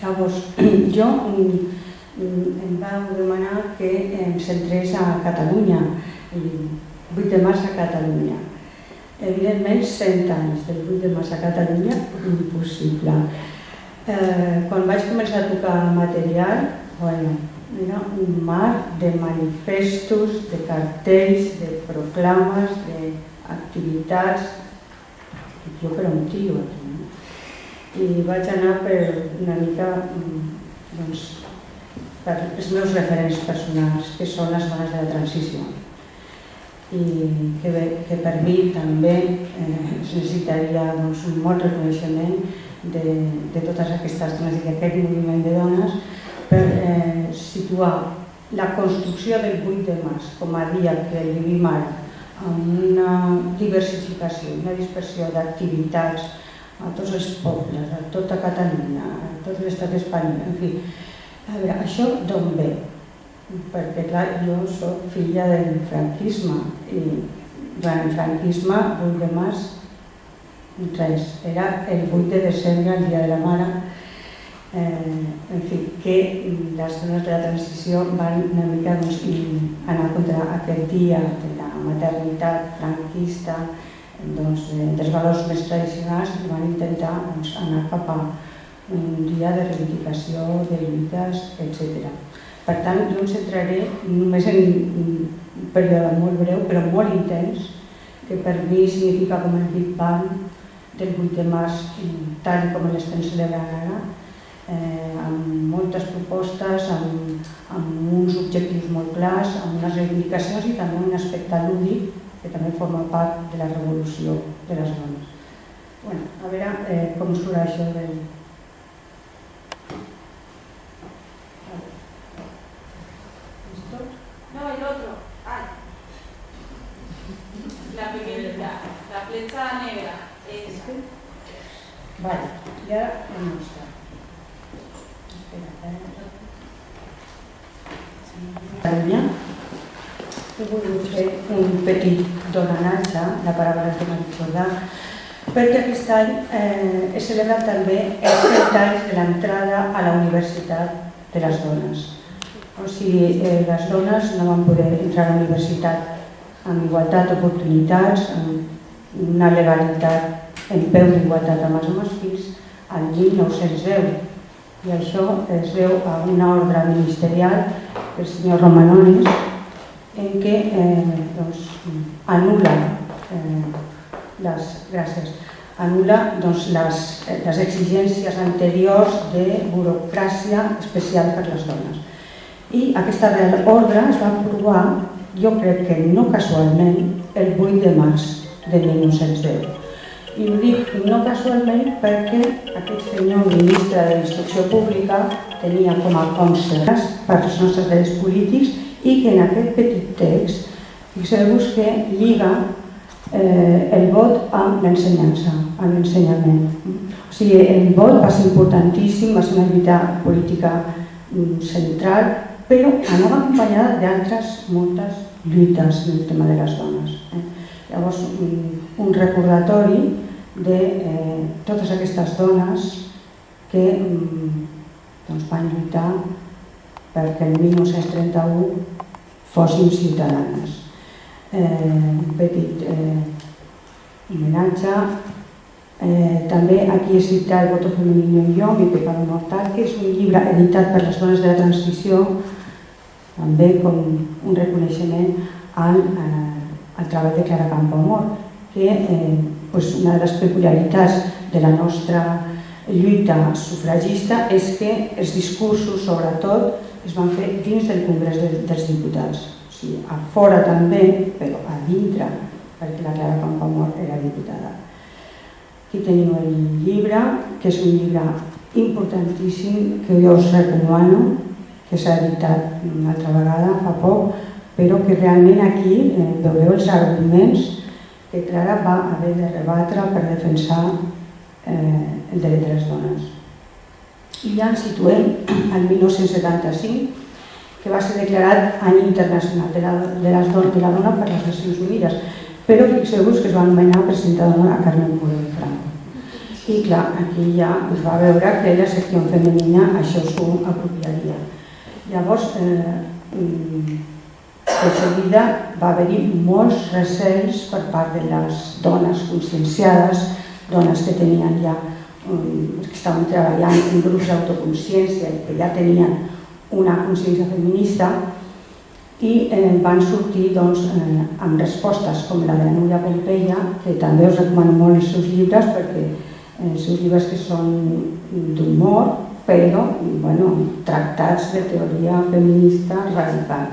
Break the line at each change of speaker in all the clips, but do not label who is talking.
Llavors, jo em vau demanar que em centrés a Catalunya, el 8 de març a Catalunya. Evidentment, 100 anys del 8 de març a Catalunya, impossible. Quan vaig començar a tocar material, era un mar de manifestos, de cartells, de proclames, d'activitats. Jo era un tio aquí, no? I vaig anar per una mica per els meus referents personals, que són les dones de la transició. I que per mi també es necessitaria molt reconeixement de totes aquestes dones i d'aquest moviment de dones per situar la construcció del 8 de març com a dia que vivim ara, amb una diversificació, una dispersió d'activitats a tots els pobles, a tota Catalunya, a tot l'estat espanyol, en fi. A veure, això d'on ve? Perquè, clar, jo soc filla del franquisme i durant el franquisme, 8 de març, res, era el 8 de desembre, el dia de la mare, en fi, que les dones de la transició van una mica anar contra aquest dia de la maternitat franquista, dels valors més tradicionals, i van intentar anar cap a un dia de reivindicació, de lluites, etc. Per tant, jo em centraré només en un període molt breu, però molt intens, que per mi significa com el Big Bang del 8 de març, tal com l'estem celebrant ara, amb moltes propostes, amb uns objectius molt clars, amb unes reivindicacions i també un aspecte lúdic que també forma part de la revolució de les dones. Bueno, a veure com surt això del...
No, el otro. Ay. La pequeñita, la flecha negra. Esa.
Vale, y ahora la muestra. He volgut fer un petit donanatge, la paraula és de Marit Jordà, perquè aquest any es celebra també els 30 anys de l'entrada a la Universitat de les Dones. O sigui, les dones no van poder entrar a la universitat amb igualtat d'oportunitats, amb una legalitat en peu d'igualtat amb els homes fins al 1910. I això es deu a una ordre ministerial del senyor Romanones en què anul·la les exigències anteriors de burocràcia especial per les dones. I aquesta ordre es va aprovar, jo crec que no casualment, el 8 de març de 1910. I ho dic no casualment perquè aquest senyor ministre de l'Instrucció Pública tenia com a consellers per als nostres drets polítics i que en aquest petit text, fixeu-vos que lliga el vot amb l'ensenyança, amb l'ensenyament. O sigui, el vot va ser importantíssim, va ser una lluita política central, però anava acompanyada d'altres moltes lluites en el tema de les dones. Llavors, un recordatori de totes aquestes dones que van lluitar perquè el 1931 fossin ciutadanes. Un petit homenatge. També aquí es cita El voto femenino en yo, mi pecado mortal, que és un llibre editat per les dones de la transició, també com un reconeixement al treball de Clara Campoamor, que una de les peculiaritats de la nostra lluita sufragista és que els discursos, sobretot, es van fer dins del Congrés dels Diputats. O sigui, a fora també, però a dintre, perquè la Clara Campoamor era diputada. Aquí teniu el llibre, que és un llibre importantíssim, que jo us recomano, que s'ha editat una altra vegada, fa poc, però que realment aquí veureu els arguments que Clara va haver de rebatre per defensar el dret de les dones. I ja ens situem al 1975, que va ser declarat Any Internacional de la Dona per les Nacions Unides, però fixeu-vos que es va anomenar presidenta d'honor a Carmen Polo de Franco. I clar, aquí ja es va veure que la secció femenina això s'ho apropiaria. Llavors, de seguida va haver-hi molts recels per part de les dones conscienciades, dones que tenien ja, que estaven treballant en grups d'autoconsciència i que ja tenien una consciència feminista, i van sortir amb respostes com la de la Núria Pompeia, que també us recomano molt els seus llibres, perquè els seus llibres que són d'humor, però tractats de teoria feminista radical.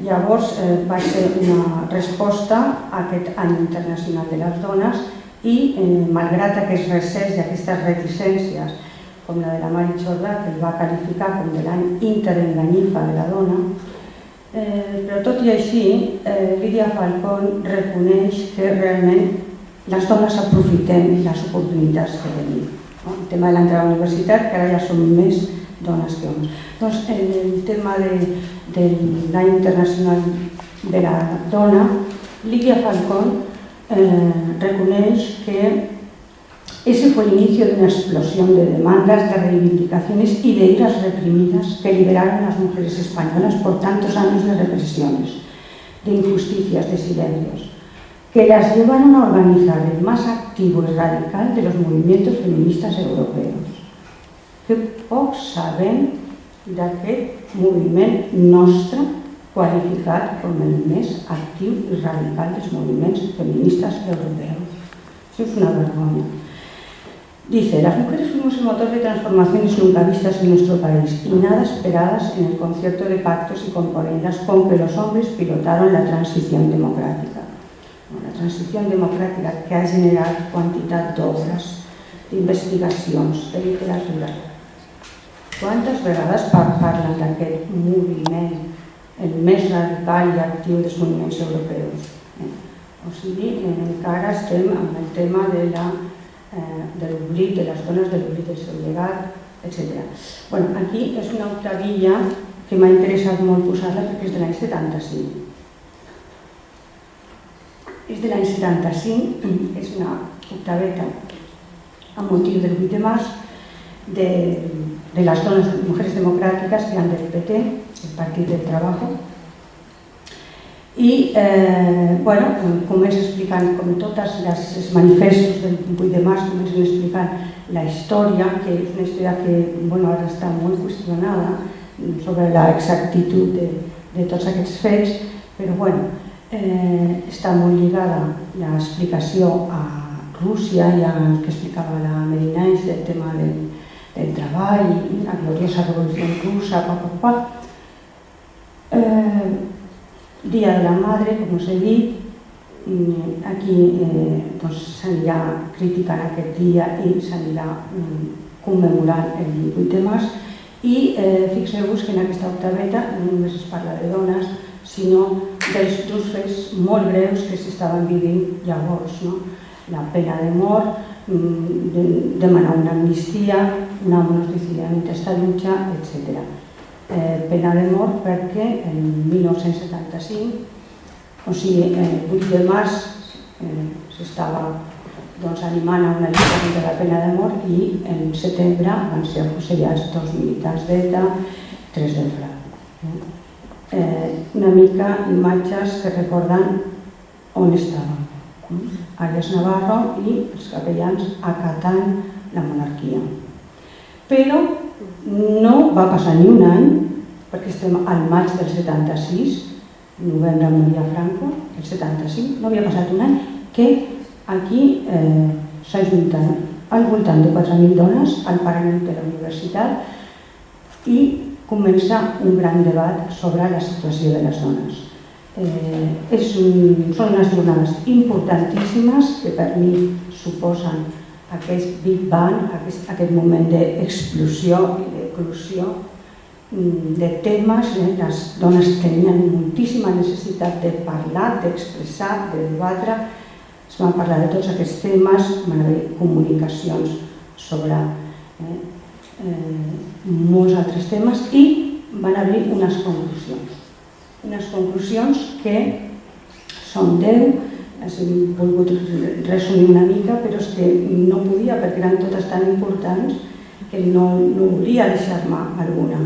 Llavors va ser una resposta a aquest any internacional de les dones i malgrat aquests recels i aquestes reticències com la de la Mari Jordà, que el va qualificar com de l'any interenganyifa de la dona, però tot i així Lídia Falcón reconeix que realment les dones aprofitem les oportunitats que tenim. El tema de l'entrada a la universitat, que ara ja som més dones que homes. Doncs el tema de l'any internacional de la dona, Lídia Falcón reconeix que ese fue el inicio de una explosión de demandas, de reivindicaciones y de iras reprimidas que liberaron a las mujeres españolas por tantos años de represiones, de injusticias, de silencios, que las llevaron a organizar el más activo y radical de los movimientos feministas europeos. Que poc sabem d'aquest moviment nostre qualificat com el més actiu i radical dels moviments feministas europeos. Això és una vergonya. Dice, las mujeres fuimos el motor de transformaciones nunca vistas en nuestro país y nada esperadas en el concierto de pactos y componendas con que los hombres pilotaron la transición democrática. La transició democràtica que ha generat quantitat d'obres, d'investigacions, de literatura. Quantes vegades parlen d'aquest moviment, el més radical i actiu dels moviments europeus? O sigui, encara estem amb el tema de l'oblit, de les dones, de l'oblit del seu llegat, etc. Aquí és una octavilla que m'ha interessat molt posar-la perquè és de l'any 75. És de l'any 75, és una octaveta amb motiu del 8 de març de les dones mujeres democràtiques que han del PT, el Partit del Trabajo. I comença explicant, com tots els manifestos del 8 de març, comencen explicant la història, que és una història que ara està molt qüestionada sobre l'exactitud de tots aquests fets, però està molt lligada l'explicació a Rússia i al que explicava la Medinais del tema del treball i la gloriosa revolució russa, Dia de la Madre, com us he dit, aquí s'anirà criticant aquest dia i s'anirà commemorant el 8 de març i fixeu-vos que en aquesta octaveta no només es parla de dones, sinó dels fets molt breus que s'estaven vivint llavors. La pena de mort, demanar una amnistia, unámonos decididamente a esta lucha, etc. Pena de mort perquè en 1975, o sigui, el 8 de març s'estava animant a una lluita contra la pena de mort i en setembre van ser afusellats 2 militants d'ETA, 3 del FRA. Una mica imatges que recorden on estàvem. Arias Navarro i els capellans acatant la monarquia. Però no va passar ni un any, perquè estem al maig del 76, novembre moria Franco, el 75, no havia passat un any, que aquí s'ajunten al voltant de 4.000 dones al Parlament de la Universitat i comença un gran debat sobre la situació de les dones. Són unes jornades importantíssimes que per mi suposen aquest Big Bang, aquest moment d'explosió i d'eclusió de temes. Les dones tenien moltíssima necessitat de parlar, d'expressar, de debatre. Es van parlar de tots aquests temes, van haver comunicacions sobre molts altres temes i van haver unes conclusions que són 10 Hem volgut resumir una mica, però és que no podia perquè eren totes tan importants que no volia deixar-me alguna.